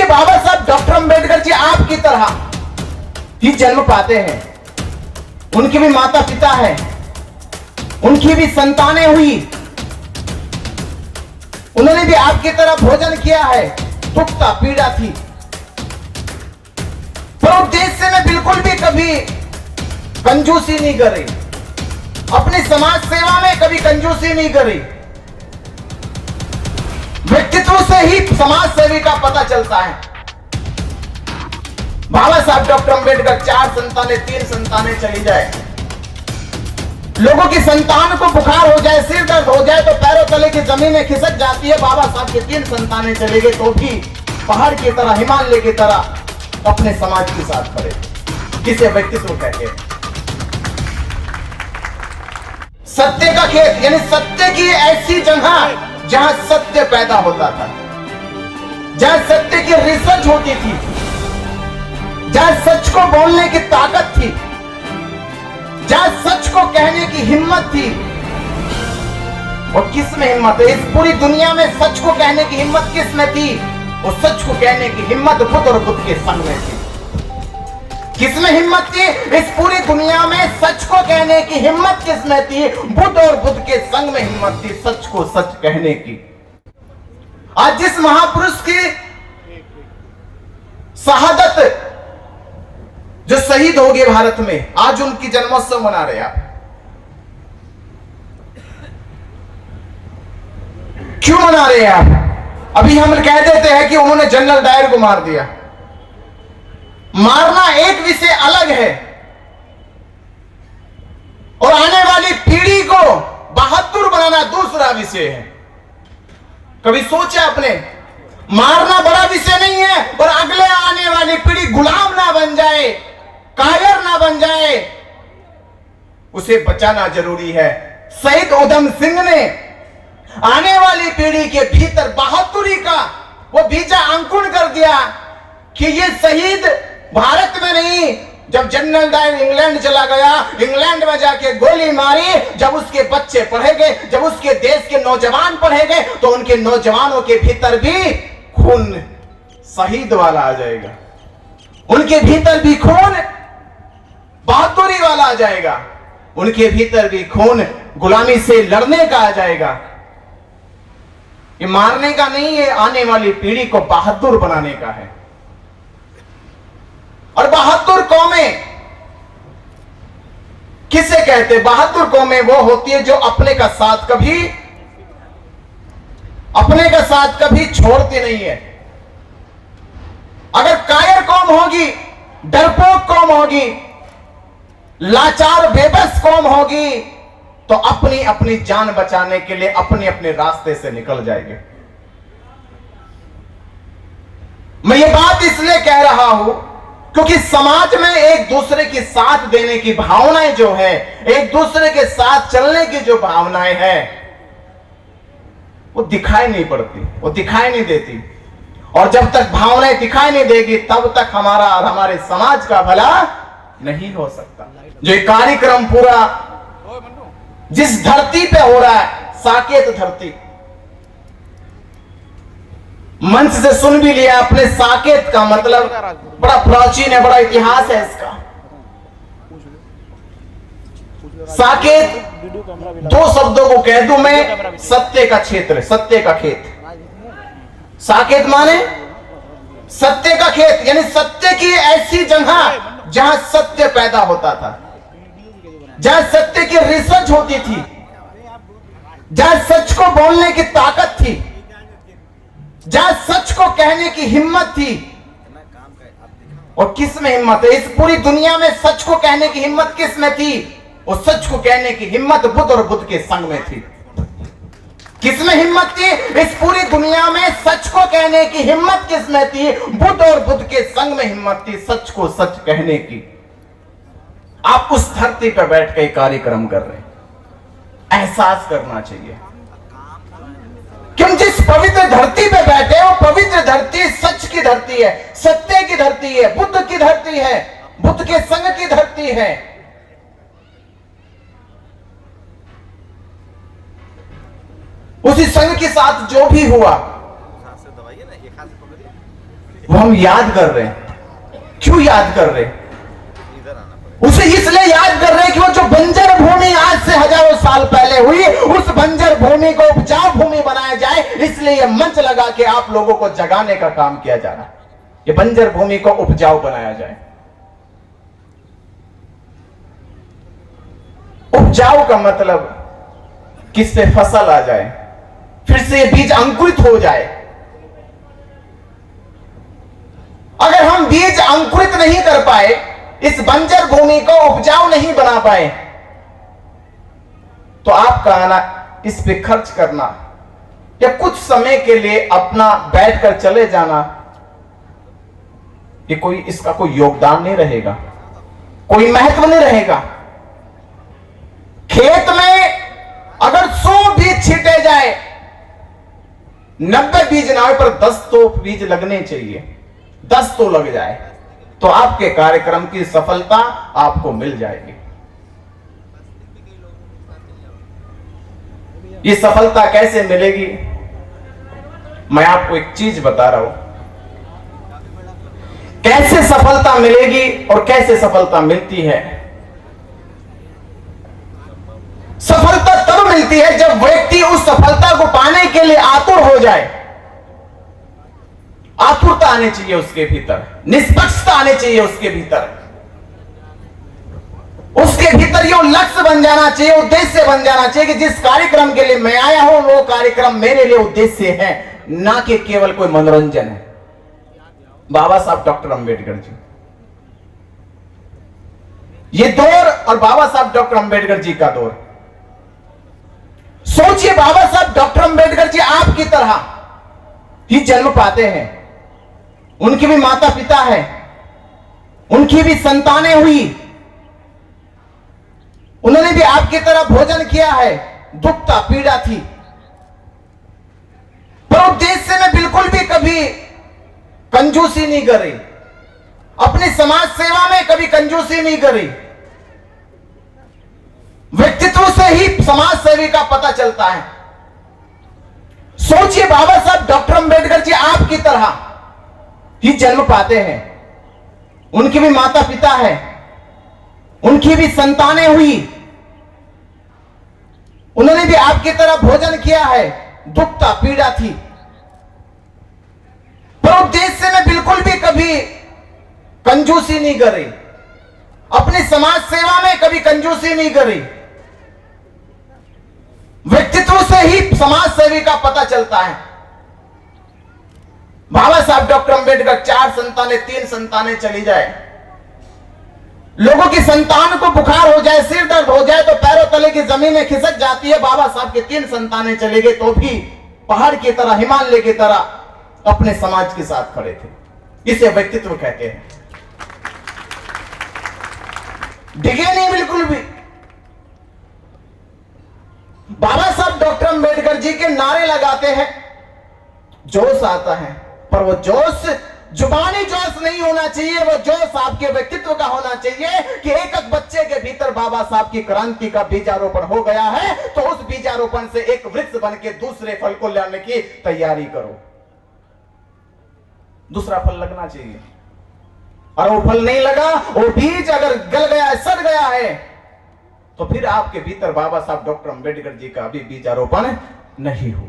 बाबा साहब डॉक्टर अंबेडकर जी आपकी तरह ही जन्म पाते हैं, उनके भी माता पिता हैं, उनकी भी संतानें हुई, उन्होंने भी आपकी तरह भोजन किया है, दुख था, पीड़ा थी, पर उद्देश्य में बिल्कुल भी कभी कंजूसी नहीं करी, अपनी समाज सेवा में कभी कंजूसी नहीं करी। व्यक्तित्व से ही समाज सेवी का पता चलता है। बाबा साहब डॉक्टर अंबेडकर 4 संतानें, 3 संतानें चली जाए, लोगों की संतान को बुखार हो जाए, सिर दर्द हो जाए तो पैरों तले की जमीनें खिसक जाती है। बाबा साहब की 3 संतानें चली गई तो भी पहाड़ की तरह, हिमालय की तरह अपने समाज के साथ खड़े। किसे व्यक्तित्व कहते हैं? सत्य का खेत, यानी सत्य की ऐसी जगह जहां सत्य पैदा होता था, जहां सत्य की रिसर्च होती थी, जहां सच को बोलने की ताकत थी, जहां सच को कहने की हिम्मत थी। और किस में हिम्मत है? इस पूरी दुनिया में सच को कहने की हिम्मत किस में थी? और सच को कहने की हिम्मत बुद्ध और बुद्ध के संग में थी। किस में हिम्मत थी? इस पूरी दुनिया में सच को कहने की हिम्मत किस में थी? बुद्ध और बुद्ध के संग में हिम्मत थी सच को सच कहने की। आज जिस महापुरुष की शहादत जो शहीद हो गए भारत में, आज उनकी जन्मोत्सव मना रहे आप। क्यों मना रहे हैं आप? अभी हम कह देते हैं कि उन्होंने जनरल डायर को मार दिया। मारना एक विषय अलग है और आने वाली पीढ़ी को बहादुर बनाना दूसरा विषय है। कभी सोचा आपने? मारना बड़ा विषय नहीं है और अगले आने वाली पीढ़ी गुलाम ना बन जाए, कायर ना बन जाए, उसे बचाना जरूरी है। शहीद उधम सिंह ने आने वाली पीढ़ी के भीतर बहादुरी का वो बीजा अंकुरण कर दिया कि ये शहीद भारत में नहीं, जब जनरल डायर इंग्लैंड चला गया, इंग्लैंड में जाके गोली मारी, जब उसके बच्चे पढ़ेंगे, जब उसके देश के नौजवान पढ़ेंगे तो उनके नौजवानों के भीतर भी खून शहीद वाला आ जाएगा, उनके भीतर भी खून बहादुरी वाला आ जाएगा, उनके भीतर भी खून गुलामी से लड़ने का आ जाएगा। ये मारने का नहीं है, आने वाली पीढ़ी को बहादुर बनाने का है। और बहादुर कौमें किसे कहते? बहादुर कौमें वो होती है जो अपने का साथ कभी छोड़ती नहीं है। अगर कायर कौम होगी, डरपोक कौम होगी, लाचार बेबस कौम होगी तो अपनी अपनी जान बचाने के लिए अपने अपने रास्ते से निकल जाएंगे। मैं ये बात इसलिए कह रहा हूं क्योंकि समाज में एक दूसरे की साथ देने की भावनाएं जो है, एक दूसरे के साथ चलने की जो भावनाएं हैं, वो दिखाई नहीं पड़ती, वो दिखाई नहीं देती। और जब तक भावनाएं दिखाई नहीं देगी तब तक हमारा और हमारे समाज का भला नहीं हो सकता। जो ये कार्यक्रम पूरा जिस धरती पे हो रहा है, साकेत धरती, मंच से सुन भी लिया अपने। साकेत का मतलब बड़ा प्राचीन है, बड़ा इतिहास है इसका। साकेत 2 शब्दों को कह दूं मैं, सत्य का क्षेत्र, सत्य का खेत। साकेत माने सत्य का खेत, यानी सत्य की ऐसी जगह जहां सत्य पैदा होता था, जहां सत्य की रिसर्च होती थी, जहां सच को बोलने की ताकत थी, जहां सच को कहने की हिम्मत थी। और किस में हिम्मत है? इस पूरी दुनिया में सच को कहने की हिम्मत किस में थी? और सच को कहने की हिम्मत बुद्ध और बुद्ध के संग में थी। किस में हिम्मत थी? इस पूरी दुनिया में सच को कहने की हिम्मत किस में थी? बुद्ध और बुद्ध के संग में हिम्मत थी सच को सच कहने की। आप उस धरती पर बैठ के कार्यक्रम कर रहे हैं, एहसास करना चाहिए कि हम जिस पवित्र धरती पे बैठे हैं वो पवित्र धरती सच की धरती है, सत्य की धरती है, बुद्ध की धरती है, बुद्ध के संग की धरती है। उसी संग के साथ जो भी हुआ, वो हम याद कर रहे हैं। क्यों याद कर रहे हैं? उसे इसलिए याद कर रहे हैं कि वो जो बंजर भूमि आज से हजारों साल पहले हुई, उस बंजर भूमि को उपजाऊ भूमि बनाया जाए, इसलिए यह मंच लगा के आप लोगों को जगाने का काम किया जा रहा है। ये बंजर भूमि को उपजाऊ बनाया जाए। उपजाऊ का मतलब किससे फसल आ जाए, फिर से बीज अंकुरित हो जाए। अगर हम बीज अंकुरित नहीं कर पाए, इस बंजर भूमि को उपजाऊ नहीं बना पाए, तो आपका आना, इस पे खर्च करना या कुछ समय के लिए अपना बैठकर चले जाना, ये कोई, इसका कोई योगदान नहीं रहेगा, कोई महत्व नहीं रहेगा। खेत में अगर 100 बीज छींटे जाए, 90 बीज ना हो, पर 10 तो बीज लगने चाहिए, 10 तो लग जाए, तो आपके कार्यक्रम की सफलता आपको मिल जाएगी। ये सफलता कैसे मिलेगी? मैं आपको एक चीज बता रहा हूं, कैसे सफलता मिलेगी और कैसे सफलता मिलती है। सफलता तब मिलती है जब व्यक्ति उस सफलता को पाने के लिए आतुर हो जाए। आतुरता आनी चाहिए उसके भीतर, निष्पक्षता आनी चाहिए उसके भीतर, उसके भीतर ये लक्ष्य बन जाना चाहिए, उद्देश्य बन जाना चाहिए कि जिस कार्यक्रम के लिए मैं आया हूं, वो कार्यक्रम मेरे लिए उद्देश्य है, ना कि केवल कोई मनोरंजन है। बाबा साहब डॉक्टर अंबेडकर जी, ये दौर और बाबा साहब डॉक्टर अंबेडकर जी का दौर, सोचिए बाबा साहब डॉक्टर अंबेडकर जी आपकी तरह ही जन्म पाते हैं, उनके भी माता पिता है, उनकी भी संतानें हुई, उन्होंने भी आपकी तरह भोजन किया है, दुख था, पीड़ा थी, पर उद्देश्य में बिल्कुल भी कभी कंजूसी नहीं करी, अपनी समाज सेवा में कभी कंजूसी नहीं करी। व्यक्तित्व से ही समाज सेवी का पता चलता है। सोचिए बाबा साहब डॉक्टर अंबेडकर जी आपकी तरह ही जन्म पाते हैं, उनके भी माता पिता है, उनकी भी संतानें हुई, उन्होंने भी आपकी तरह भोजन किया है, दुख था, पीड़ा थी, पर उद्देश्य में बिल्कुल भी कभी कंजूसी नहीं करी, अपनी समाज सेवा में कभी कंजूसी नहीं करी। व्यक्तित्व से ही समाज सेवी का पता चलता है। बाबा साहब डॉक्टर अंबेडकर 4 संतानें, 3 संतानें चली जाए, लोगों की संतान को बुखार हो जाए, सिर दर्द हो जाए तो पैरों तले की जमीनें खिसक जाती है। बाबा साहब की 3 संतानें चली गई तो भी पहाड़ की तरह, हिमालय की तरह अपने समाज के साथ खड़े थे। इसे व्यक्तित्व कहते हैं। डिगे नहीं बिल्कुल भी। बाबा साहब डॉक्टर अंबेडकर जी के नारे लगाते हैं, जोश आता है, पर वो जोश जुबानी जोश नहीं होना चाहिए, वो जोश आपके व्यक्तित्व का होना चाहिए कि एक एक बच्चे के भीतर बाबा साहब की क्रांति का बीजारोपण हो गया है, तो उस बीजारोपण से एक वृक्ष बन के दूसरे फल को लाने की तैयारी करो। दूसरा फल लगना चाहिए, और वो फल नहीं लगा, वो बीज अगर गल गया है, सड़ गया है, तो फिर आपके भीतर बाबा साहब डॉक्टर अंबेडकर जी का अभी बीजारोपण नहीं हुआ।